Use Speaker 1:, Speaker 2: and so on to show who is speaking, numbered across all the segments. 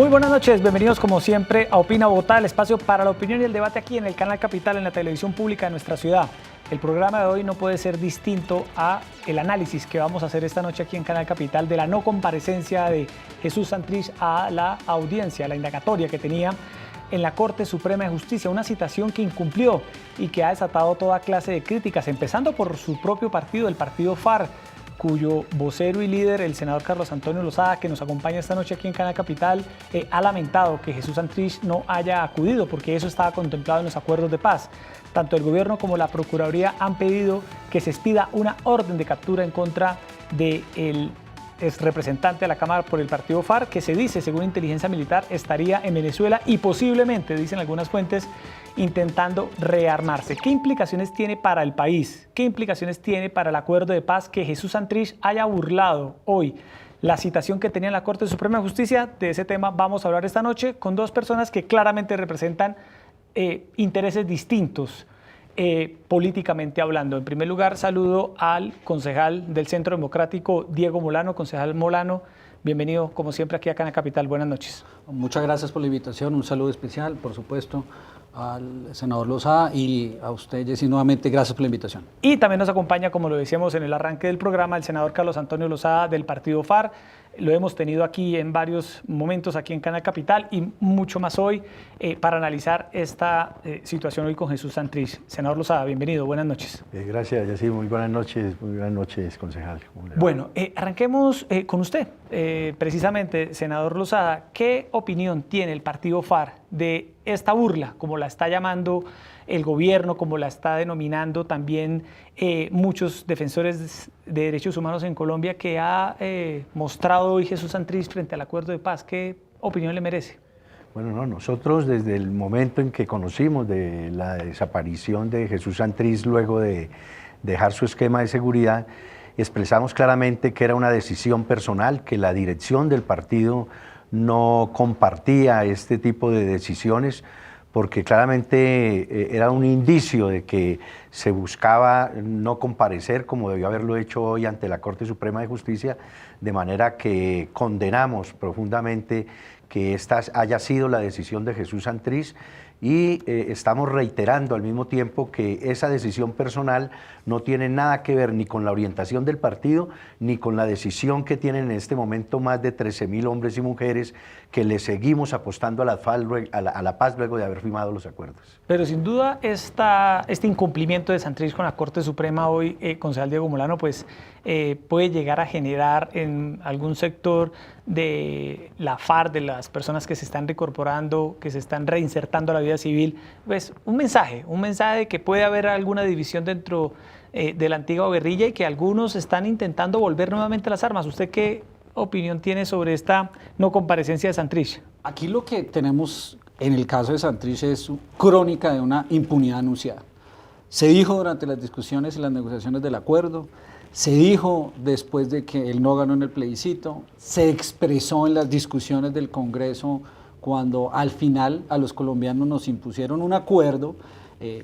Speaker 1: Muy buenas noches, bienvenidos como siempre a Opina Bogotá, el espacio para la opinión y el debate aquí en el Canal Capital, en la televisión pública de nuestra ciudad. El programa de hoy no puede ser distinto a el análisis que vamos a hacer esta noche aquí en Canal Capital de la no comparecencia de Jesús Santrich a la audiencia, a la indagatoria que tenía en la Corte Suprema de Justicia, una citación que incumplió y que ha desatado toda clase de críticas, empezando por su propio partido, el partido FARC, cuyo vocero y líder, el senador Carlos Antonio Lozada, que nos acompaña esta noche aquí en Canal Capital, ha lamentado que Jesús Santrich no haya acudido porque eso estaba contemplado en los acuerdos de paz. Tanto el gobierno como la Procuraduría han pedido que se expida una orden de captura en contra del exrepresentante de la Cámara por el partido FARC, que se dice, según inteligencia militar, estaría en Venezuela y posiblemente, dicen algunas fuentes, intentando rearmarse. ¿Qué implicaciones tiene para el país? ¿Qué implicaciones tiene para el acuerdo de paz que Jesús Santrich haya burlado hoy la citación que tenía en la Corte Suprema de Justicia? De ese tema vamos a hablar esta noche con dos personas que claramente representan intereses distintos políticamente hablando. En primer lugar, saludo al concejal del Centro Democrático, Diego Molano. Concejal Molano, bienvenido como siempre aquí a Canal Capital. Buenas noches.
Speaker 2: Muchas gracias por la invitación, un saludo especial, por supuesto, al senador Lozada y a usted, Jessy, nuevamente gracias por la invitación.
Speaker 1: Y también nos acompaña, como lo decíamos en el arranque del programa, el senador Carlos Antonio Lozada del partido FARC. Lo hemos tenido aquí en varios momentos aquí en Canal Capital y mucho más hoy para analizar esta situación hoy con Jesús Santrich. Senador Lozada, bienvenido, buenas noches.
Speaker 3: Gracias, Jessy, muy buenas noches, concejal.
Speaker 1: Bueno, arranquemos con usted, precisamente, senador Lozada. ¿Qué opinión tiene el partido FARC de esta burla, como la está llamando el gobierno, como la está denominando también muchos defensores de derechos humanos en Colombia, que ha mostrado hoy Jesús Santrich frente al acuerdo de paz? ¿Qué opinión le merece?
Speaker 3: Bueno, no, nosotros desde el momento en que conocimos de la desaparición de Jesús Santrich luego de dejar su esquema de seguridad, expresamos claramente que era una decisión personal, que la dirección del partido no compartía este tipo de decisiones, porque claramente era un indicio de que se buscaba no comparecer como debió haberlo hecho hoy ante la Corte Suprema de Justicia, de manera que condenamos profundamente que esta haya sido la decisión de Jesús Santrich y estamos reiterando al mismo tiempo que esa decisión personal no tiene nada que ver ni con la orientación del partido ni con la decisión que tienen en este momento más de 13.000 hombres y mujeres que le seguimos apostando a la paz luego de haber firmado los acuerdos.
Speaker 1: Pero sin duda este incumplimiento de Santrich con la Corte Suprema hoy, concejal Diego Molano, pues puede llegar a generar en algún sector de la FARC, de las personas que se están reincorporando, que se están reinsertando a la vida civil, pues un mensaje de que puede haber alguna división dentro de la antigua guerrilla y que algunos están intentando volver nuevamente a las armas. ¿Usted qué opinión tiene sobre esta no comparecencia de Santrich?
Speaker 2: Aquí lo que tenemos en el caso de Santrich es crónica de una impunidad anunciada. Se dijo durante las discusiones y las negociaciones del acuerdo, se dijo después de que él no ganó en el plebiscito, se expresó en las discusiones del Congreso cuando al final a los colombianos nos impusieron un acuerdo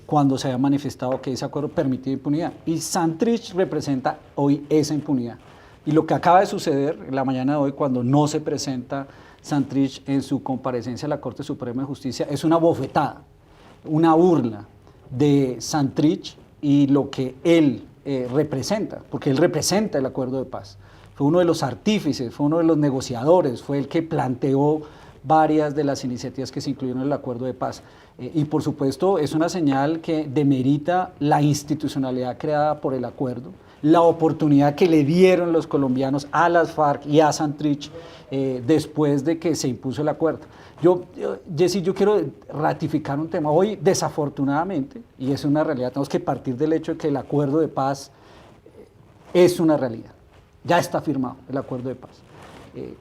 Speaker 2: cuando se había manifestado que ese acuerdo permitía impunidad. Y Santrich representa hoy esa impunidad. Y lo que acaba de suceder en la mañana de hoy, cuando no se presenta Santrich en su comparecencia a la Corte Suprema de Justicia, es una bofetada, una burla de Santrich y lo que él representa, porque él representa el acuerdo de paz. Fue uno de los artífices, fue uno de los negociadores, fue el que planteó varias de las iniciativas que se incluyeron en el acuerdo de paz. Y por supuesto es una señal que demerita la institucionalidad creada por el acuerdo, la oportunidad que le dieron los colombianos a las FARC y a Santrich después de que se impuso el acuerdo. Jessy, yo quiero ratificar un tema. Hoy, desafortunadamente, y es una realidad, tenemos que partir del hecho de que el acuerdo de paz es una realidad. Ya está firmado el acuerdo de paz.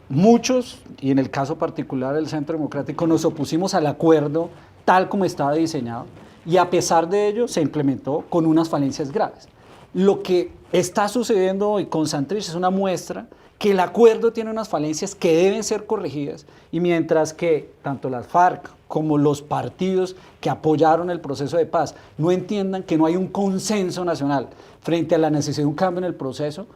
Speaker 2: Muchos, y en el caso particular del Centro Democrático, nos opusimos al acuerdo tal como estaba diseñado y a pesar de ello se implementó con unas falencias graves. Lo que está sucediendo hoy con Santrich es una muestra que el acuerdo tiene unas falencias que deben ser corregidas y mientras que tanto las FARC como los partidos que apoyaron el proceso de paz no entiendan que no hay un consenso nacional frente a la necesidad de un cambio en el proceso,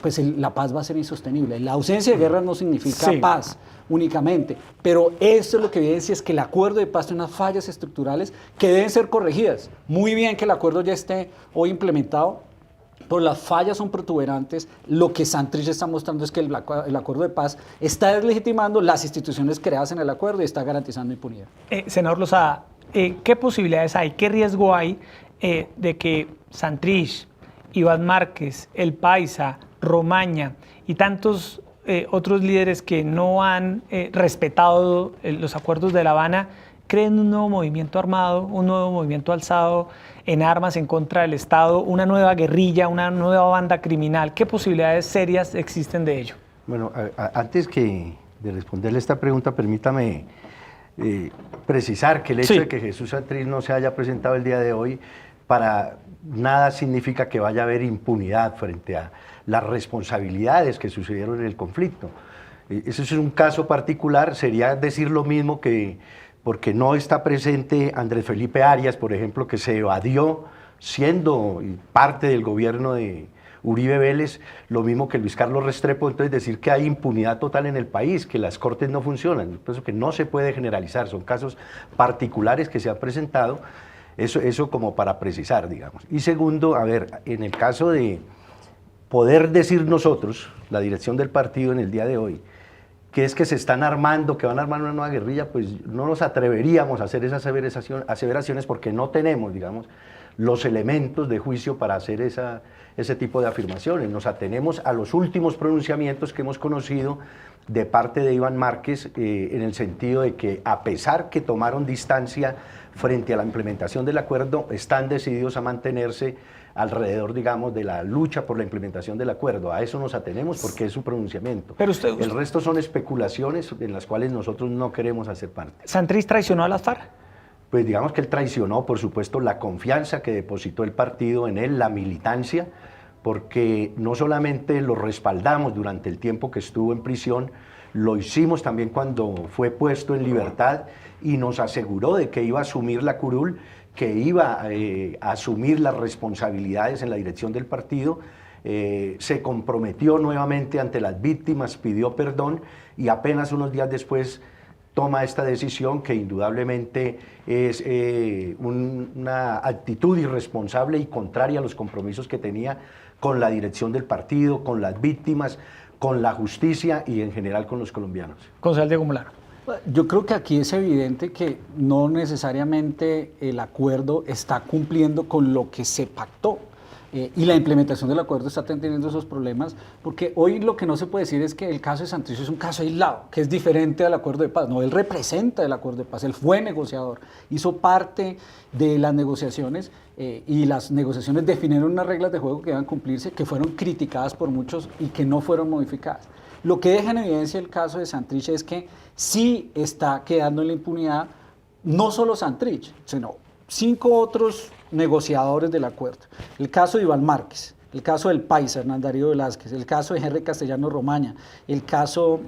Speaker 2: pues la paz va a ser insostenible. La ausencia de guerras no significa
Speaker 1: Sí.
Speaker 2: paz únicamente, pero esto es lo que evidencia es que el acuerdo de paz tiene unas fallas estructurales que deben ser corregidas. Muy bien que el acuerdo ya esté hoy implementado, pero las fallas son protuberantes. Lo que Santrich está mostrando es que el acuerdo de paz está deslegitimando las instituciones creadas en el acuerdo y está garantizando impunidad.
Speaker 1: Senador Lozada, ¿qué posibilidades hay, qué riesgo hay de que Santrich, Iván Márquez, El Paisa, Romaña y tantos otros líderes que no han respetado los acuerdos de La Habana creen un nuevo movimiento armado, un nuevo movimiento alzado en armas en contra del Estado, una nueva guerrilla, una nueva banda criminal? ¿Qué posibilidades serias existen de ello?
Speaker 3: Bueno, antes de responderle esta pregunta, permítame precisar que el hecho
Speaker 1: Sí.
Speaker 3: de que Jesús Santrich no se haya presentado el día de hoy para nada significa que vaya a haber impunidad frente a las responsabilidades que sucedieron en el conflicto. Ese es un caso particular, sería decir lo mismo que porque no está presente Andrés Felipe Arias, por ejemplo, que se evadió siendo parte del gobierno de Uribe Vélez, lo mismo que Luis Carlos Restrepo, entonces decir que hay impunidad total en el país, que las cortes no funcionan. Yo pienso que no se puede generalizar, son casos particulares que se han presentado, eso como para precisar, digamos. Y segundo, a ver, en el caso de poder decir nosotros, la dirección del partido en el día de hoy, que es que se están armando, que van a armar una nueva guerrilla, pues no nos atreveríamos a hacer esas aseveraciones porque no tenemos, digamos, los elementos de juicio para hacer ese tipo de afirmaciones. Nos atenemos a los últimos pronunciamientos que hemos conocido de parte de Iván Márquez, en el sentido de que a pesar que tomaron distancia frente a la implementación del acuerdo, están decididos a mantenerse alrededor, digamos, de la lucha por la implementación del acuerdo. A eso nos atenemos porque es su pronunciamiento.
Speaker 1: Pero usted-
Speaker 3: El resto son especulaciones en las cuales nosotros no queremos hacer parte.
Speaker 1: ¿Santrich traicionó a las FARC?
Speaker 3: Pues digamos que él traicionó, por supuesto, la confianza que depositó el partido en él, la militancia, porque no solamente lo respaldamos durante el tiempo que estuvo en prisión, lo hicimos también cuando fue puesto en libertad y nos aseguró de que iba a asumir la curul, que iba a asumir las responsabilidades en la dirección del partido, se comprometió nuevamente ante las víctimas, pidió perdón y apenas unos días después toma esta decisión que indudablemente es una actitud irresponsable y contraria a los compromisos que tenía con la dirección del partido, con las víctimas, con la justicia y en general con los colombianos.
Speaker 1: Concejal Diego Molano.
Speaker 2: Yo creo que aquí es evidente que no necesariamente el acuerdo está cumpliendo con lo que se pactó. Y la implementación del acuerdo está teniendo esos problemas, porque hoy lo que no se puede decir es que el caso de Santrich es un caso aislado, que es diferente al acuerdo de paz. No, él representa el acuerdo de paz, él fue negociador, hizo parte de las negociaciones y las negociaciones definieron unas reglas de juego que deben cumplirse, que fueron criticadas por muchos y que no fueron modificadas. Lo que deja en evidencia el caso de Santrich es que sí está quedando en la impunidad no solo Santrich, sino 5 otros negociadores del acuerdo. El caso de Iván Márquez, el caso del Paisa, Hernán Darío Velázquez, el caso de Henry Castellano Romaña, el caso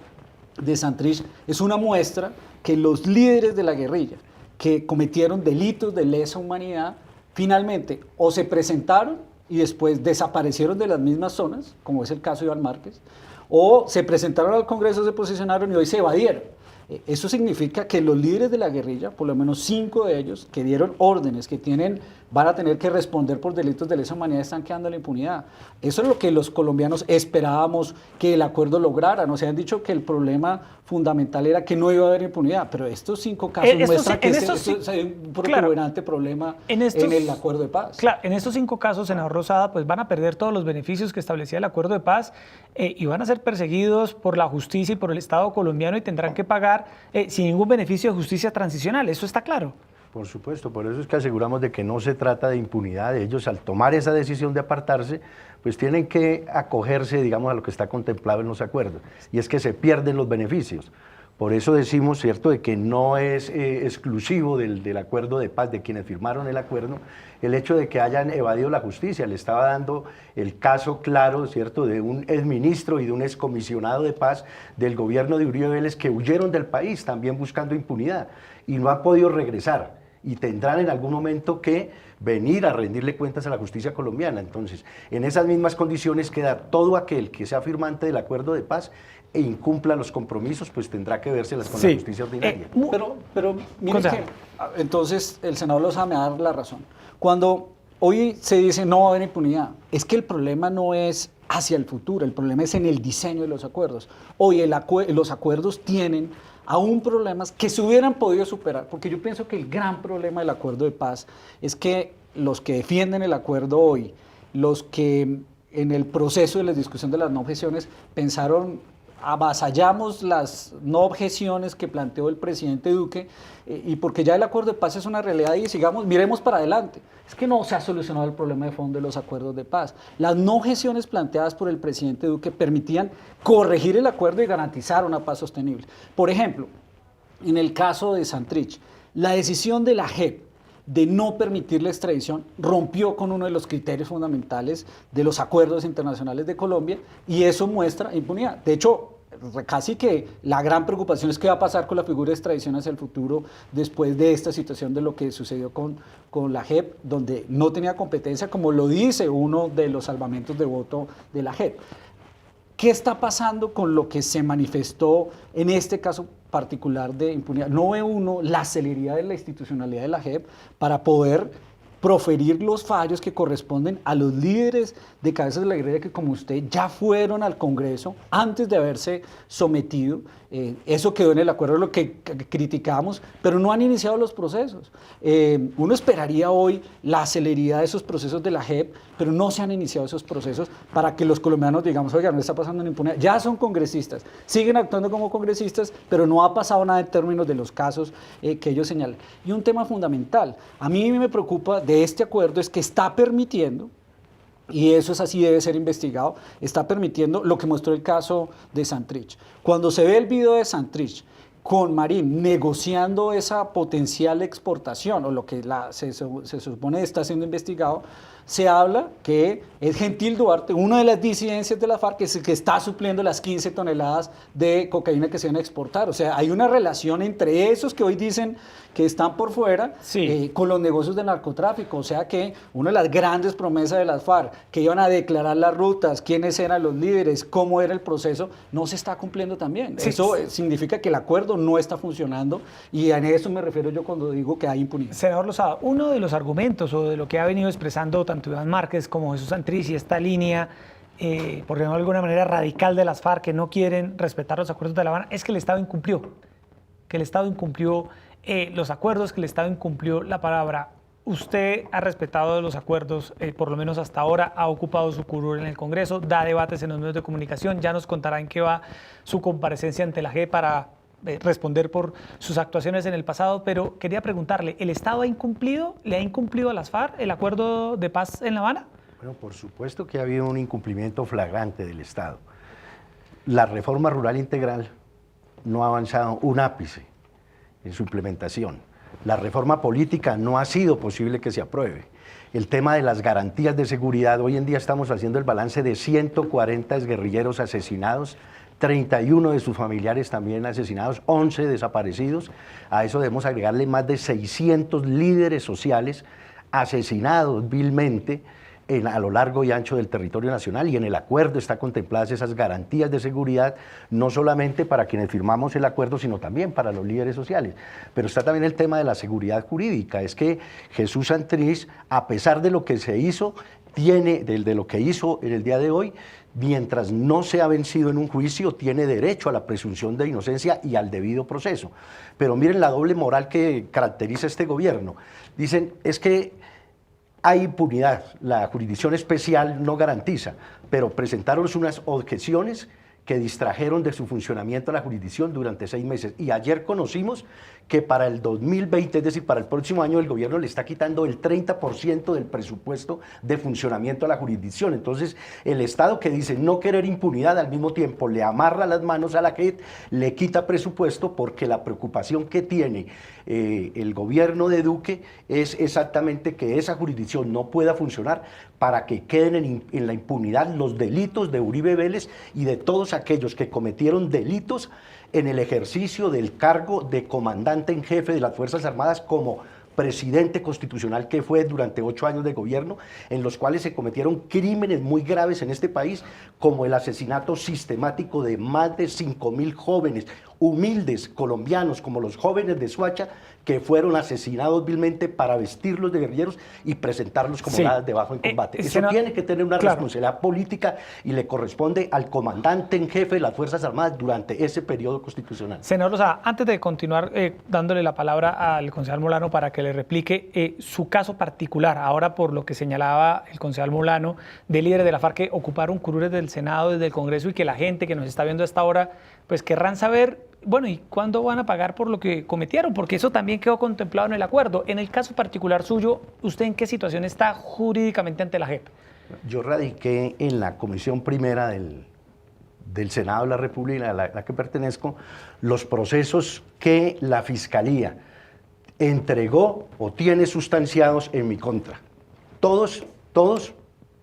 Speaker 2: de Santrich, es una muestra que los líderes de la guerrilla que cometieron delitos de lesa humanidad, finalmente o se presentaron y después desaparecieron de las mismas zonas, como es el caso de Iván Márquez, o se presentaron al Congreso, se posicionaron y hoy se evadieron. Eso significa que los líderes de la guerrilla, por lo menos 5 de ellos, que dieron órdenes, que van a tener que responder por delitos de lesa humanidad, están quedando en la impunidad. Eso es lo que los colombianos esperábamos que el acuerdo lograra. Nos han dicho que el problema fundamental era que no iba a haber impunidad, pero estos 5 casos muestran que hay un protuberante problema en el acuerdo de paz.
Speaker 1: Claro, en estos 5 casos, senador Rosada, pues van a perder todos los beneficios que establecía el acuerdo de paz y van a ser perseguidos por la justicia y por el Estado colombiano y tendrán que pagar sin ningún beneficio de justicia transicional. Eso está claro.
Speaker 3: Por supuesto, por eso es que aseguramos de que no se trata de impunidad. Ellos, al tomar esa decisión de apartarse, pues tienen que acogerse, digamos, a lo que está contemplado en los acuerdos, y es que se pierden los beneficios. Por eso decimos, ¿cierto?, de que no es exclusivo del acuerdo de paz, de quienes firmaron el acuerdo, el hecho de que hayan evadido la justicia. Le estaba dando el caso claro, ¿cierto?, de un exministro y de un excomisionado de paz del gobierno de Uribe Vélez que huyeron del país también buscando impunidad y no han podido regresar. y tendrán en algún momento que venir a rendirle cuentas a la justicia colombiana. Entonces, en esas mismas condiciones queda todo aquel que sea firmante del acuerdo de paz e incumpla los compromisos, pues tendrá que vérselas con la justicia ordinaria.
Speaker 2: Pero mire que, entonces el senador Lozada me va a dar la razón. Cuando hoy se dice no va a haber impunidad, es que el problema no es hacia el futuro, el problema es en el diseño de los acuerdos. Hoy los acuerdos tienen aún problemas que se hubieran podido superar, porque yo pienso que el gran problema del acuerdo de paz es que los que defienden el acuerdo hoy, los que en el proceso de la discusión de las no objeciones pensaron avasallamos las no objeciones que planteó el presidente Duque y porque ya el acuerdo de paz es una realidad y sigamos, miremos para adelante. Es que no se ha solucionado el problema de fondo de los acuerdos de paz. Las no objeciones planteadas por el presidente Duque permitían corregir el acuerdo y garantizar una paz sostenible. Por ejemplo, en el caso de Santrich, la decisión de la JEP de no permitir la extradición rompió con uno de los criterios fundamentales de los acuerdos internacionales de Colombia y eso muestra impunidad. De hecho, casi que la gran preocupación es qué va a pasar con la figura de extradición hacia el futuro después de esta situación de lo que sucedió con la JEP, donde no tenía competencia, como lo dice uno de los salvamentos de voto de la JEP. ¿Qué está pasando con lo que se manifestó en este caso particular de impunidad? No ve uno la celeridad de la institucionalidad de la JEP para poder proferir los fallos que corresponden a los líderes de cabezas de la guerrilla que como usted ya fueron al Congreso antes de haberse sometido. Eso quedó en el acuerdo de lo que criticamos, pero no han iniciado los procesos. Uno esperaría hoy la celeridad de esos procesos de la JEP, pero no se han iniciado esos procesos para que los colombianos digamos, oiga, no está pasando en impunidad. Ya son congresistas, siguen actuando como congresistas, pero no ha pasado nada en términos de los casos que ellos señalan. Y un tema fundamental, a mí me preocupa de este acuerdo es que está permitiendo, y eso es así, debe ser investigado, está permitiendo lo que mostró el caso de Santrich. Cuando se ve el video de Santrich con Marín negociando esa potencial exportación, o lo que se supone está siendo investigado, se habla que es Gentil Duarte, una de las disidencias de la FARC, que es el que está supliendo las 15 toneladas de cocaína que se van a exportar. O sea, hay una relación entre esos que hoy dicen que están por fuera con los negocios de narcotráfico. O sea que una de las grandes promesas de las FARC, que iban a declarar las rutas, quiénes eran los líderes, cómo era el proceso, no se está cumpliendo también. Eso significa que el acuerdo no está funcionando y a eso me refiero yo cuando digo que hay impunidad.
Speaker 1: Senador Lozada, uno de los argumentos o de lo que ha venido expresando tanto Iván Márquez como Jesús Santrich y esta línea, por decirlo de alguna manera radical de las FARC que no quieren respetar los acuerdos de La Habana, es que el Estado incumplió, los acuerdos, que el Estado incumplió la palabra. Usted ha respetado los acuerdos, por lo menos hasta ahora, ha ocupado su curul en el Congreso, da debates en los medios de comunicación, ya nos contará en qué va su comparecencia ante la JEP para responder por sus actuaciones en el pasado, pero quería preguntarle, ¿el Estado ha incumplido, le ha incumplido a las FARC el acuerdo de paz en La Habana?
Speaker 3: Bueno, por supuesto que ha habido un incumplimiento flagrante del Estado. La reforma rural integral no ha avanzado un ápice en su implementación. La reforma política no ha sido posible que se apruebe. El tema de las garantías de seguridad, hoy en día estamos haciendo el balance de 140 exguerrilleros asesinados, 31 de sus familiares también asesinados, 11 desaparecidos. A eso debemos agregarle más de 600 líderes sociales asesinados vilmente a lo largo y ancho del territorio nacional, y en el acuerdo están contempladas esas garantías de seguridad, no solamente para quienes firmamos el acuerdo, sino también para los líderes sociales. Pero está también el tema de la seguridad jurídica. Es que Jesús Santrich, a pesar de lo que se hizo, de lo que hizo en el día de hoy, mientras no sea vencido en un juicio, tiene derecho a la presunción de inocencia y al debido proceso. Pero miren la doble moral que caracteriza a este gobierno. Dicen, es que hay impunidad, la jurisdicción especial no garantiza, pero presentaron unas objeciones que distrajeron de su funcionamiento a la jurisdicción durante 6 meses. Y ayer conocimos que para el 2020, es decir, para el próximo año, el gobierno le está quitando el 30% del presupuesto de funcionamiento a la jurisdicción. Entonces, el Estado que dice no querer impunidad, al mismo tiempo le amarra las manos a la JEP, le quita presupuesto, porque la preocupación que tiene el gobierno de Duque es exactamente que esa jurisdicción no pueda funcionar para que queden en la impunidad los delitos de Uribe Vélez y de todos aquellos que cometieron delitos en el ejercicio del cargo de comandante en jefe de las Fuerzas Armadas como
Speaker 4: presidente constitucional que fue durante 8 años de gobierno, en los cuales se cometieron crímenes muy graves en este país, como el asesinato sistemático de más de 5.000 jóvenes humildes colombianos, como los jóvenes de Soacha, que fueron asesinados vilmente para vestirlos de guerrilleros y presentarlos como dadas de bajo en combate. Eso tiene que tener una responsabilidad política y le corresponde al comandante en jefe de las Fuerzas Armadas durante ese periodo constitucional.
Speaker 1: Senador Lozada, antes de continuar dándole la palabra al concejal Molano para que le replique su caso particular, ahora por lo que señalaba el concejal Molano, de líderes de la FARC que ocuparon curules del Senado, desde el Congreso, y que la gente que nos está viendo a esta hora, pues querrán saber, bueno, ¿y cuándo van a pagar por lo que cometieron? Porque eso también quedó contemplado en el acuerdo. En el caso particular suyo, ¿usted en qué situación está jurídicamente ante la JEP?
Speaker 4: Yo radiqué en la Comisión Primera del Senado de la República, a la que pertenezco, los procesos que la Fiscalía entregó o tiene sustanciados en mi contra. Todos,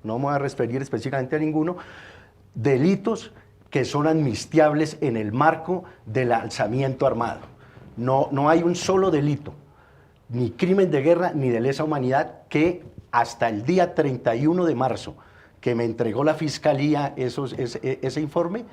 Speaker 4: no me voy a referir específicamente a ninguno, delitos que son amnistiables en el marco del alzamiento armado. No hay un solo delito, ni crimen de guerra, ni de lesa humanidad, que hasta el día 31 de marzo, que me entregó la Fiscalía ese informe,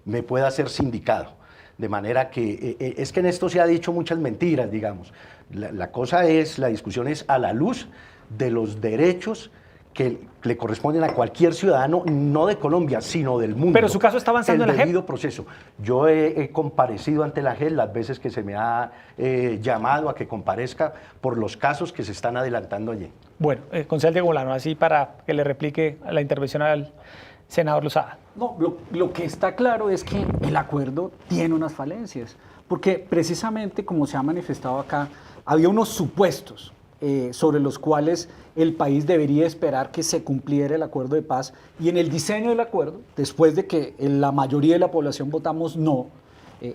Speaker 4: me pueda ser sindicado. De manera que, es que en esto se ha dicho muchas mentiras, digamos. La discusión es a la luz de los derechos que le corresponden a cualquier ciudadano, no de Colombia, sino del mundo.
Speaker 1: Pero su caso está avanzando en la JEP.
Speaker 4: El debido proceso. Yo he comparecido ante la JEP las veces que se me ha llamado a que comparezca por los casos que se están adelantando allí.
Speaker 1: Bueno, concejal Diego Molano, así para que le replique a la intervención al senador Lozada.
Speaker 2: No, lo que está claro es que el acuerdo tiene unas falencias, porque precisamente, como se ha manifestado acá, había unos supuestos sobre los cuales el país debería esperar que se cumpliera el acuerdo de paz, y en el diseño del acuerdo, después de que la mayoría de la población votamos no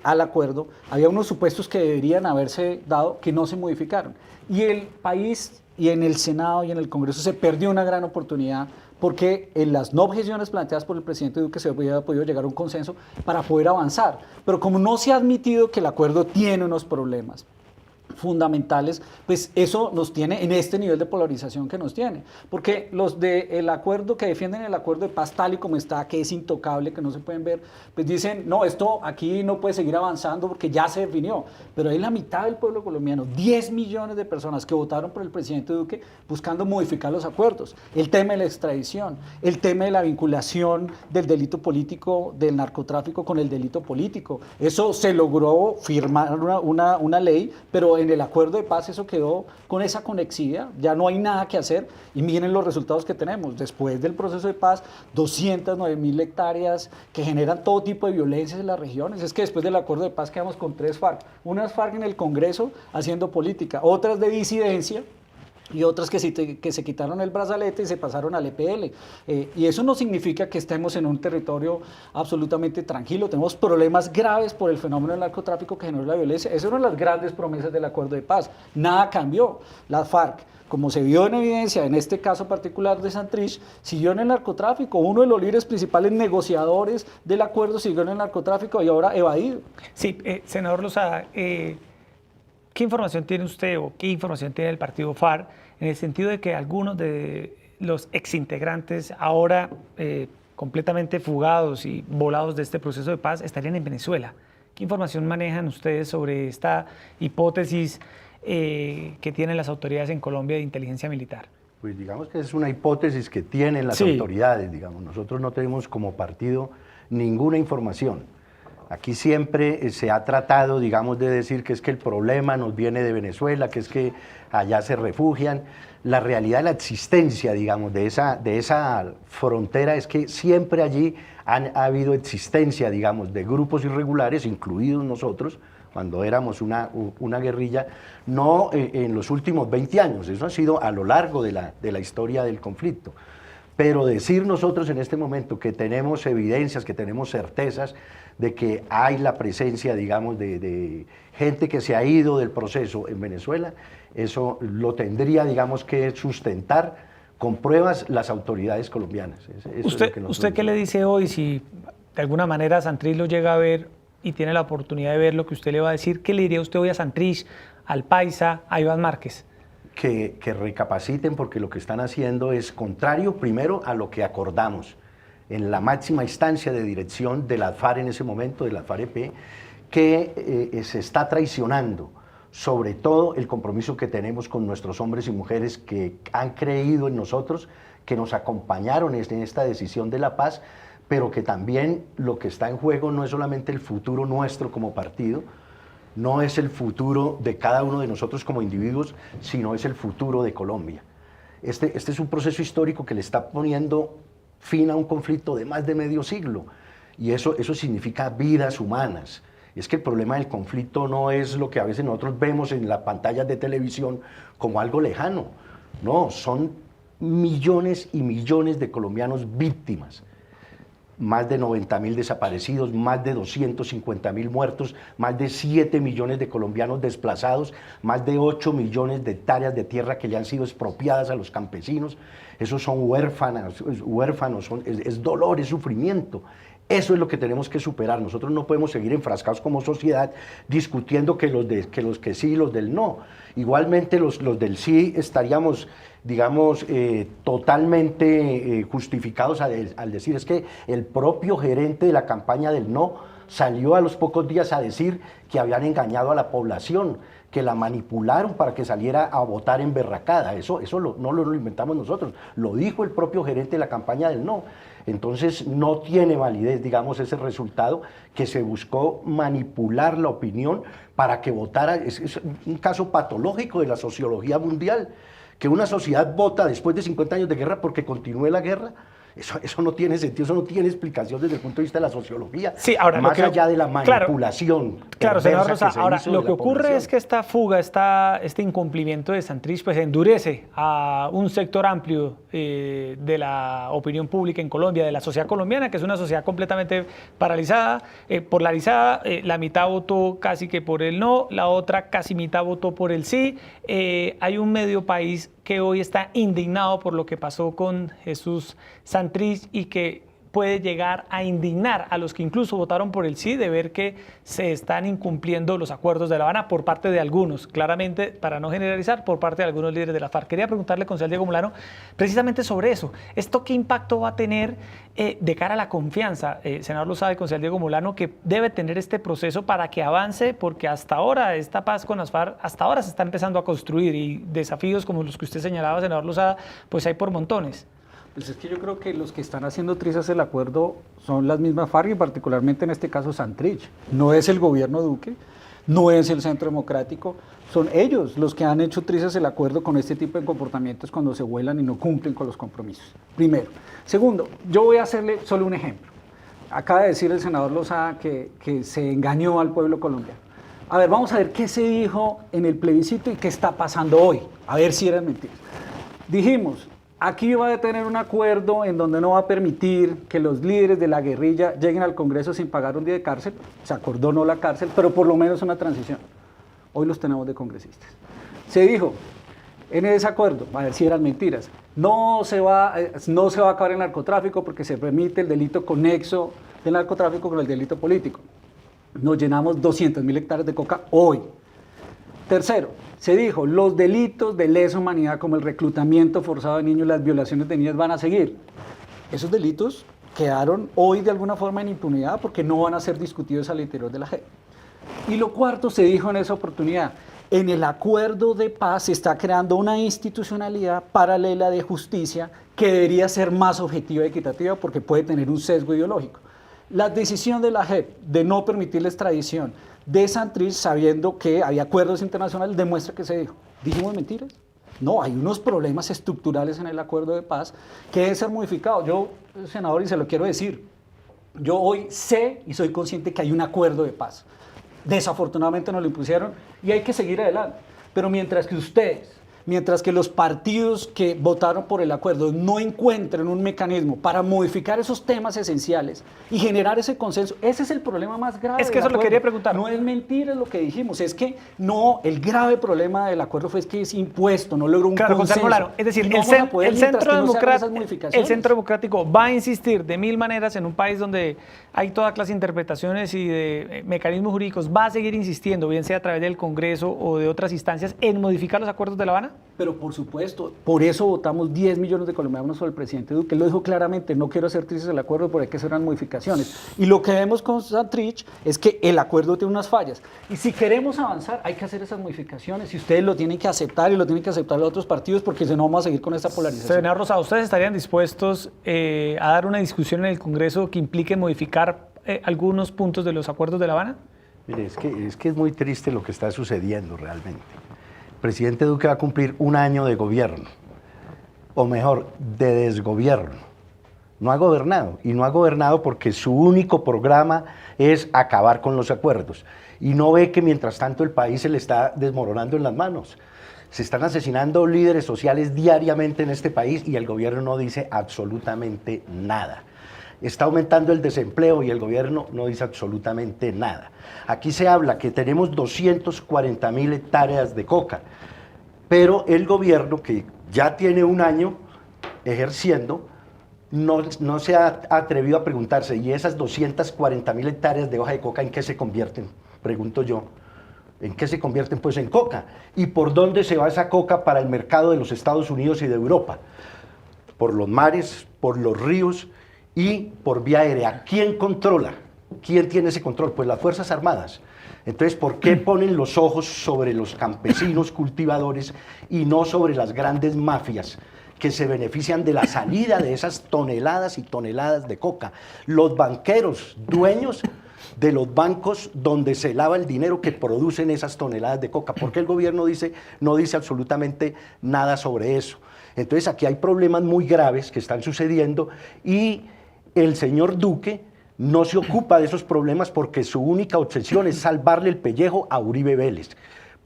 Speaker 2: al acuerdo, había unos supuestos que deberían haberse dado que no se modificaron. Y el país, y en el Senado y en el Congreso, se perdió una gran oportunidad, porque en las no objeciones planteadas por el presidente Duque se había podido llegar a un consenso para poder avanzar. Pero como no se ha admitido que el acuerdo tiene unos problemas fundamentales, pues eso nos tiene en este nivel de polarización que nos tiene, porque los del acuerdo, que defienden el acuerdo de paz tal y como está, que es intocable, que no se pueden ver, pues dicen, no, esto aquí no puede seguir avanzando porque ya se definió, pero hay la mitad del pueblo colombiano, 10 millones de personas que votaron por el presidente Duque buscando modificar los acuerdos, el tema de la extradición, el tema de la vinculación del delito político, del narcotráfico con el delito político, eso se logró firmar una ley, pero en el acuerdo de paz eso quedó con esa conexidad, ya no hay nada que hacer, y miren los resultados que tenemos. Después del proceso de paz, 209.000 hectáreas que generan todo tipo de violencias en las regiones. Es que después del acuerdo de paz quedamos con 3 FARC, unas FARC en el Congreso haciendo política, otras de disidencia, y otras que se quitaron el brazalete y se pasaron al EPL. Y eso no significa que estemos en un territorio absolutamente tranquilo. Tenemos problemas graves por el fenómeno del narcotráfico que generó la violencia. Esa es una de las grandes promesas del acuerdo de paz. Nada cambió. Las FARC, como se vio en evidencia en este caso particular de Santrich, siguió en el narcotráfico. Uno de los líderes principales negociadores del acuerdo siguió en el narcotráfico y ahora evadido.
Speaker 1: Sí, senador Lozada, ¿qué información tiene usted o qué información tiene el partido FARC en el sentido de que algunos de los exintegrantes ahora completamente fugados y volados de este proceso de paz estarían en Venezuela? ¿Qué información manejan ustedes sobre esta hipótesis que tienen las autoridades en Colombia de inteligencia militar?
Speaker 4: Pues digamos que es una hipótesis que tienen las autoridades, digamos. Nosotros no tenemos como partido ninguna información. Aquí siempre se ha tratado, digamos, de decir que es que el problema nos viene de Venezuela, que es que allá se refugian. La realidad de la existencia, digamos, de esa frontera es que siempre allí ha habido existencia, digamos, de grupos irregulares, incluidos nosotros, cuando éramos una guerrilla, no en los últimos 20 años, eso ha sido a lo largo de la historia del conflicto. Pero decir nosotros en este momento que tenemos evidencias, que tenemos certezas de que hay la presencia, digamos, de gente que se ha ido del proceso en Venezuela, eso lo tendría, digamos, que sustentar con pruebas las autoridades colombianas.
Speaker 1: ¿Usted qué le dice hoy si de alguna manera Santrich lo llega a ver y tiene la oportunidad de ver lo que usted le va a decir? ¿Qué le diría usted hoy a Santrich, al Paisa, a Iván Márquez?
Speaker 4: que recapaciten, porque lo que están haciendo es contrario primero a lo que acordamos en la máxima instancia de dirección de la FARC en ese momento, de la FARC-EP, que se está traicionando sobre todo el compromiso que tenemos con nuestros hombres y mujeres que han creído en nosotros, que nos acompañaron en esta decisión de la paz, pero que también lo que está en juego no es solamente el futuro nuestro como partido, no es el futuro de cada uno de nosotros como individuos, sino es el futuro de Colombia. Este es un proceso histórico que le está poniendo fin a un conflicto de más de medio siglo, y eso significa vidas humanas. Y es que el problema del conflicto no es lo que a veces nosotros vemos en las pantallas de televisión como algo lejano, no, son millones y millones de colombianos víctimas. Más de 90.000 desaparecidos, más de 250.000 muertos, más de 7 millones de colombianos desplazados, más de 8 millones de hectáreas de tierra que ya han sido expropiadas a los campesinos. Esos son huérfanos, es dolor, es sufrimiento. Eso es lo que tenemos que superar. Nosotros no podemos seguir enfrascados como sociedad discutiendo que los que sí y los del no. Igualmente los del sí estaríamos, digamos, totalmente justificados al decir, es que el propio gerente de la campaña del no salió a los pocos días a decir que habían engañado a la población, que la manipularon para que saliera a votar en berracada. Eso no lo inventamos nosotros, lo dijo el propio gerente de la campaña del no. Entonces no tiene validez, digamos, ese resultado, que se buscó manipular la opinión para que votara. Es un caso patológico de la sociología mundial, que una sociedad vota después de 50 años de guerra porque continúe la guerra. Eso no tiene sentido, eso no tiene explicación desde el punto de vista de la sociología,
Speaker 1: sí, ahora,
Speaker 4: más allá de la manipulación.
Speaker 1: Claro, senador Rosa, ahora lo que ocurre es que esta fuga, este incumplimiento de Santrich, pues endurece a un sector amplio de la opinión pública en Colombia, de la sociedad colombiana, que es una sociedad completamente paralizada, polarizada. La mitad votó casi que por el no, la otra casi mitad votó por el sí. Hay un medio país que hoy está indignado por lo que pasó con Jesús Santrich y que puede llegar a indignar a los que incluso votaron por el sí de ver que se están incumpliendo los acuerdos de La Habana por parte de algunos, claramente, para no generalizar, por parte de algunos líderes de la FARC. Quería preguntarle, concejal Diego Molano, precisamente sobre eso. ¿Esto qué impacto va a tener de cara a la confianza? Senador lo sabe, concejal Diego Molano, que debe tener este proceso para que avance, porque hasta ahora esta paz con las FARC, hasta ahora se está empezando a construir y desafíos como los que usted señalaba, senador Lozada, pues hay por montones.
Speaker 2: Pues es que yo creo que los que están haciendo trizas el acuerdo son las mismas FARC y particularmente en este caso Santrich. No es el gobierno Duque, no es el Centro Democrático, son ellos los que han hecho trizas el acuerdo con este tipo de comportamientos cuando se vuelan y no cumplen con los compromisos. Primero. Segundo, yo voy a hacerle solo un ejemplo. Acaba de decir el senador Lozada que se engañó al pueblo colombiano. A ver, vamos a ver qué se dijo en el plebiscito y qué está pasando hoy. A ver si eran mentiras. Dijimos, aquí va a tener un acuerdo en donde no va a permitir que los líderes de la guerrilla lleguen al Congreso sin pagar un día de cárcel. Se acordó no la cárcel, pero por lo menos una transición. Hoy los tenemos de congresistas. Se dijo en ese acuerdo, a ver si eran mentiras, no se va a acabar el narcotráfico porque se permite el delito conexo del narcotráfico con el delito político. Nos llenamos 200.000 hectáreas de coca hoy. Tercero, se dijo, los delitos de lesa humanidad como el reclutamiento forzado de niños, las violaciones de niñas van a seguir. Esos delitos quedaron hoy de alguna forma en impunidad porque no van a ser discutidos al interior de la JEP. Y lo cuarto se dijo en esa oportunidad, en el acuerdo de paz se está creando una institucionalidad paralela de justicia que debería ser más objetiva y equitativa porque puede tener un sesgo ideológico. La decisión de la JEP de no permitir la extradición de Santrich, sabiendo que había acuerdos internacionales, demuestra que se dijo. ¿Dijimos mentiras? No, hay unos problemas estructurales en el acuerdo de paz que deben ser modificados. Yo, senador, y se lo quiero decir, yo hoy sé y soy consciente que hay un acuerdo de paz. Desafortunadamente nos lo impusieron y hay que seguir adelante. Pero mientras que los partidos que votaron por el acuerdo no encuentren un mecanismo para modificar esos temas esenciales y generar ese consenso, ese es el problema más grave.
Speaker 1: Es que eso lo quería preguntar.
Speaker 2: No es mentira lo que dijimos, es que no, el grave problema del acuerdo fue que es impuesto, no logró un consenso.
Speaker 1: Claro, es decir, el Centro Democrático va a insistir de mil maneras en un país donde hay toda clase de interpretaciones y de mecanismos jurídicos, va a seguir insistiendo, bien sea a través del Congreso o de otras instancias, en modificar los acuerdos de La Habana.
Speaker 2: Pero por supuesto, por eso votamos 10 millones de colombianos por el presidente Duque. Él lo dijo claramente, no quiero hacer trizas el acuerdo, pero hay que hacer unas modificaciones. Y lo que vemos con Santrich es que el acuerdo tiene unas fallas. Y si queremos avanzar, hay que hacer esas modificaciones. Y ustedes lo tienen que aceptar y lo tienen que aceptar los otros partidos, porque si no vamos a seguir con esta polarización.
Speaker 1: Senador Rosado, ¿ustedes estarían dispuestos a dar una discusión en el Congreso que implique modificar algunos puntos de los acuerdos de La Habana?
Speaker 4: Mire, es que es muy triste lo que está sucediendo realmente. El presidente Duque va a cumplir un año de gobierno, o mejor, de desgobierno. No ha gobernado, y no ha gobernado porque su único programa es acabar con los acuerdos. Y no ve que mientras tanto el país se le está desmoronando en las manos. Se están asesinando líderes sociales diariamente en este país y el gobierno no dice absolutamente nada. Está aumentando el desempleo y el gobierno no dice absolutamente nada. Aquí se habla que tenemos 240.000 hectáreas de coca, pero el gobierno, que ya tiene un año ejerciendo, no se ha atrevido a preguntarse, ¿y esas 240.000 hectáreas de hoja de coca en qué se convierten? Pregunto yo. ¿En qué se convierten? Pues en coca. ¿Y por dónde se va esa coca para el mercado de los Estados Unidos y de Europa? Por los mares, por los ríos y por vía aérea. ¿Quién controla? ¿Quién tiene ese control? Pues las Fuerzas Armadas. Entonces, ¿por qué ponen los ojos sobre los campesinos cultivadores y no sobre las grandes mafias que se benefician de la salida de esas toneladas y toneladas de coca? Los banqueros, dueños de los bancos donde se lava el dinero que producen esas toneladas de coca. ¿Por qué el gobierno no dice absolutamente nada sobre eso? Entonces, aquí hay problemas muy graves que están sucediendo y el señor Duque no se ocupa de esos problemas porque su única obsesión es salvarle el pellejo a Uribe Vélez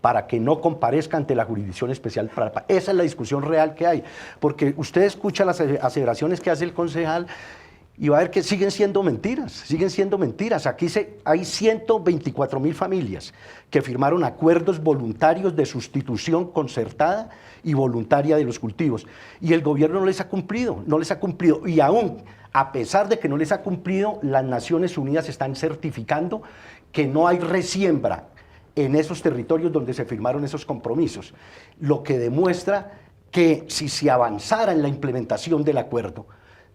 Speaker 4: para que no comparezca ante la Jurisdicción Especial para la Paz. Esa es la discusión real que hay, porque usted escucha las aseveraciones que hace el concejal y va a ver que siguen siendo mentiras, siguen siendo mentiras. Aquí hay 124.000 familias que firmaron acuerdos voluntarios de sustitución concertada y voluntaria de los cultivos. Y el gobierno no les ha cumplido, no les ha cumplido. Y aún, a pesar de que no les ha cumplido, las Naciones Unidas están certificando que no hay resiembra en esos territorios donde se firmaron esos compromisos. Lo que demuestra que si se avanzara en la implementación del acuerdo,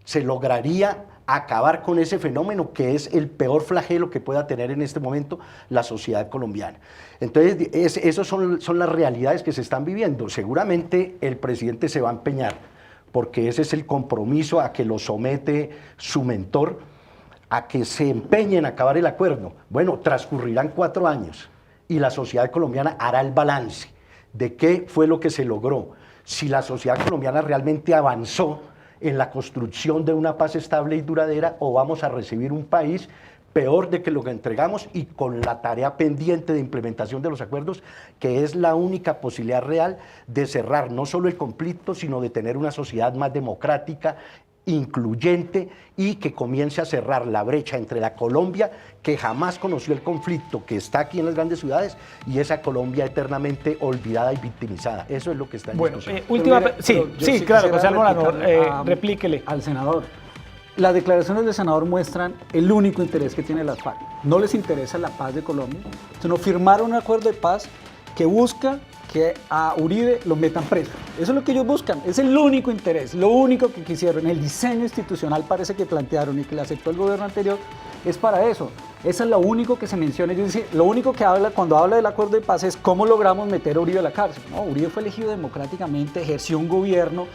Speaker 4: se lograría acabar con ese fenómeno que es el peor flagelo que pueda tener en este momento la sociedad colombiana. Entonces, esas son las realidades que se están viviendo. Seguramente el presidente se va a empeñar, porque ese es el compromiso a que lo somete su mentor, a que se empeñe en acabar el acuerdo. Bueno, transcurrirán 4 años y la sociedad colombiana hará el balance de qué fue lo que se logró, si la sociedad colombiana realmente avanzó en la construcción de una paz estable y duradera, o vamos a recibir un país peor de que lo que entregamos y con la tarea pendiente de implementación de los acuerdos, que es la única posibilidad real de cerrar no solo el conflicto, sino de tener una sociedad más democrática, incluyente y que comience a cerrar la brecha entre la Colombia que jamás conoció el conflicto, que está aquí en las grandes ciudades, y esa Colombia eternamente olvidada y victimizada. Eso es lo que está en discusión.
Speaker 1: Claro, José Almolano, replíquele.
Speaker 2: Al senador. Las declaraciones del senador muestran el único interés que tiene las FARC. No les interesa la paz de Colombia, sino firmar un acuerdo de paz que busca que a Uribe lo metan preso. Eso es lo que ellos buscan, es el único interés, lo único que quisieron. El diseño institucional parece que plantearon y que le aceptó el gobierno anterior es para eso. Eso es lo único que se menciona. Ellos dicen, lo único que habla cuando habla del acuerdo de paz es cómo logramos meter a Uribe a la cárcel. No, Uribe fue elegido democráticamente, ejerció un gobierno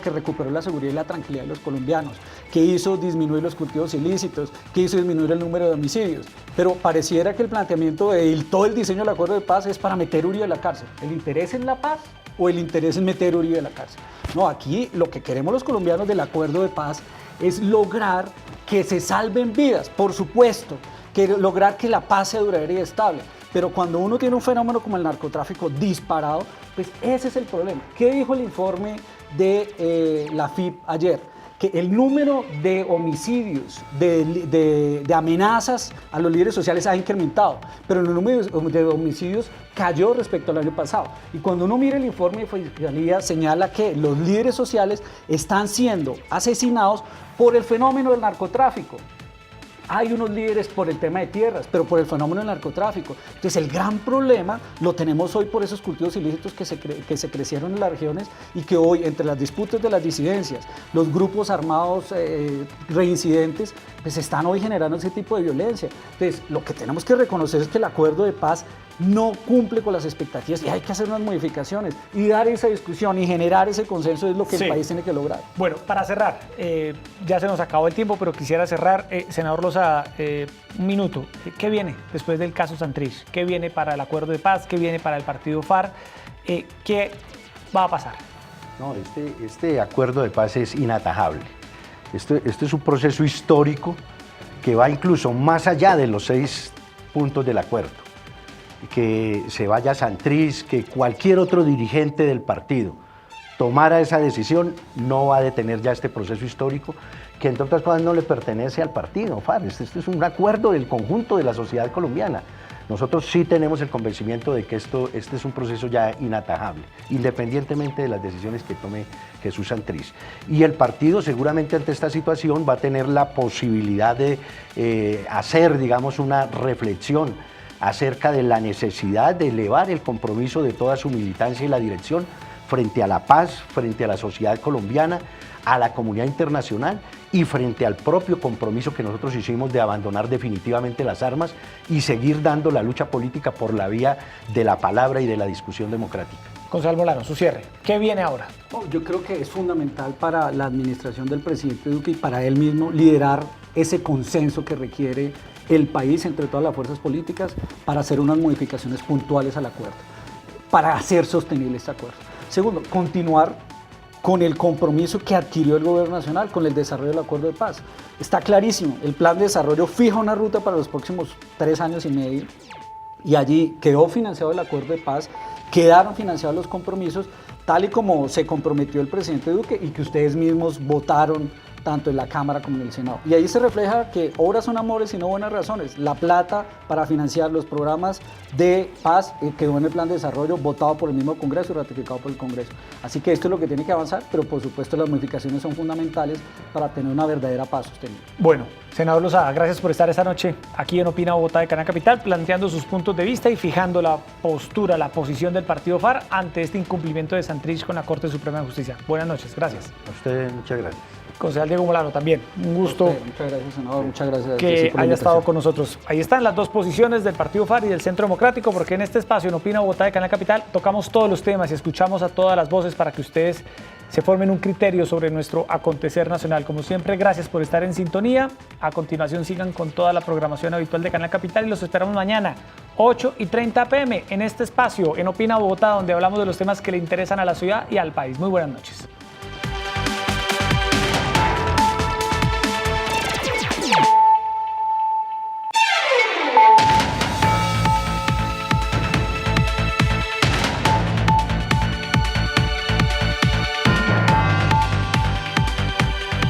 Speaker 2: que recuperó la seguridad y la tranquilidad de los colombianos, que hizo disminuir los cultivos ilícitos, que hizo disminuir el número de homicidios. Pero pareciera que el planteamiento de todo el diseño del acuerdo de paz es para meter a Uribe a la cárcel. ¿El interés es la paz o el interés es meter a Uribe a la cárcel? No, aquí lo que queremos los colombianos del acuerdo de paz es lograr que se salven vidas, por supuesto, que lograr que la paz sea duradera y estable. Pero cuando uno tiene un fenómeno como el narcotráfico disparado, pues ese es el problema. ¿Qué dijo el informe de la FIP ayer? Que el número de homicidios, de amenazas a los líderes sociales ha incrementado, pero el número de homicidios cayó respecto al año pasado. Y cuando uno mira el informe de Fiscalía, señala que los líderes sociales están siendo asesinados por el fenómeno del narcotráfico. hay unos líderes por el tema de tierras, pero por el fenómeno del narcotráfico. Entonces el gran problema lo tenemos hoy por esos cultivos ilícitos que se crecieron en las regiones y que hoy, entre las disputas de las disidencias, los grupos armados reincidentes, pues están hoy generando ese tipo de violencia. Entonces lo que tenemos que reconocer es que el acuerdo de paz no cumple con las expectativas y hay que hacer unas modificaciones y dar esa discusión y generar ese consenso es lo que el país tiene que lograr.
Speaker 1: Bueno, para cerrar, ya se nos acabó el tiempo, pero quisiera cerrar, senador Lozada, un minuto. ¿Qué viene después del caso Santrich? ¿Qué viene para el acuerdo de paz? ¿Qué viene para el partido FARC? ¿Qué va a pasar?
Speaker 4: No, este acuerdo de paz es inatajable. Este es un proceso histórico que va incluso más allá de los 6 puntos del acuerdo. Que se vaya Santrich, que cualquier otro dirigente del partido tomara esa decisión, no va a detener ya este proceso histórico, que entre otras cosas no le pertenece al partido FARC. Este es un acuerdo del conjunto de la sociedad colombiana. Nosotros sí tenemos el convencimiento de que este es un proceso ya inatajable, independientemente de las decisiones que tome Jesús Santrich. Y el partido seguramente ante esta situación va a tener la posibilidad de hacer, digamos, una reflexión acerca de la necesidad de elevar el compromiso de toda su militancia y la dirección frente a la paz, frente a la sociedad colombiana, a la comunidad internacional y frente al propio compromiso que nosotros hicimos de abandonar definitivamente las armas y seguir dando la lucha política por la vía de la palabra y de la discusión democrática.
Speaker 1: Gonzalo Molano, su cierre. ¿Qué viene ahora?
Speaker 2: Yo creo que es fundamental para la administración del presidente Duque y para él mismo liderar ese consenso que requiere el país entre todas las fuerzas políticas para hacer unas modificaciones puntuales al acuerdo, para hacer sostenible este acuerdo. Segundo, continuar con el compromiso que adquirió el gobierno nacional con el desarrollo del acuerdo de paz. Está clarísimo, el plan de desarrollo fija una ruta para los próximos 3 años y medio y allí quedó financiado el acuerdo de paz, quedaron financiados los compromisos, tal y como se comprometió el presidente Duque y que ustedes mismos votaron tanto en la Cámara como en el Senado. Y ahí se refleja que obras son amores y no buenas razones. La plata para financiar los programas de paz quedó en el plan de desarrollo votado por el mismo Congreso y ratificado por el Congreso. Así que esto es lo que tiene que avanzar, pero por supuesto las modificaciones son fundamentales para tener una verdadera paz sostenible.
Speaker 1: Bueno, senador Lozada, gracias por estar esta noche aquí en Opina Bogotá de Canal Capital, planteando sus puntos de vista y fijando la postura, la posición del partido FARC ante este incumplimiento de Santrich con la Corte Suprema de Justicia. Buenas noches, gracias.
Speaker 4: A usted muchas gracias.
Speaker 1: Concejal Diego Molano, también un gusto.
Speaker 2: Muchas gracias, senador. Muchas gracias
Speaker 1: Que haya estado con nosotros. Ahí están las dos posiciones del Partido FARC y del Centro Democrático, porque en este espacio, en Opina Bogotá de Canal Capital, tocamos todos los temas y escuchamos a todas las voces para que ustedes se formen un criterio sobre nuestro acontecer nacional. Como siempre, gracias por estar en sintonía. A continuación, sigan con toda la programación habitual de Canal Capital y los esperamos mañana, 8:30 p.m. en este espacio, en Opina Bogotá, donde hablamos de los temas que le interesan a la ciudad y al país. Muy buenas noches.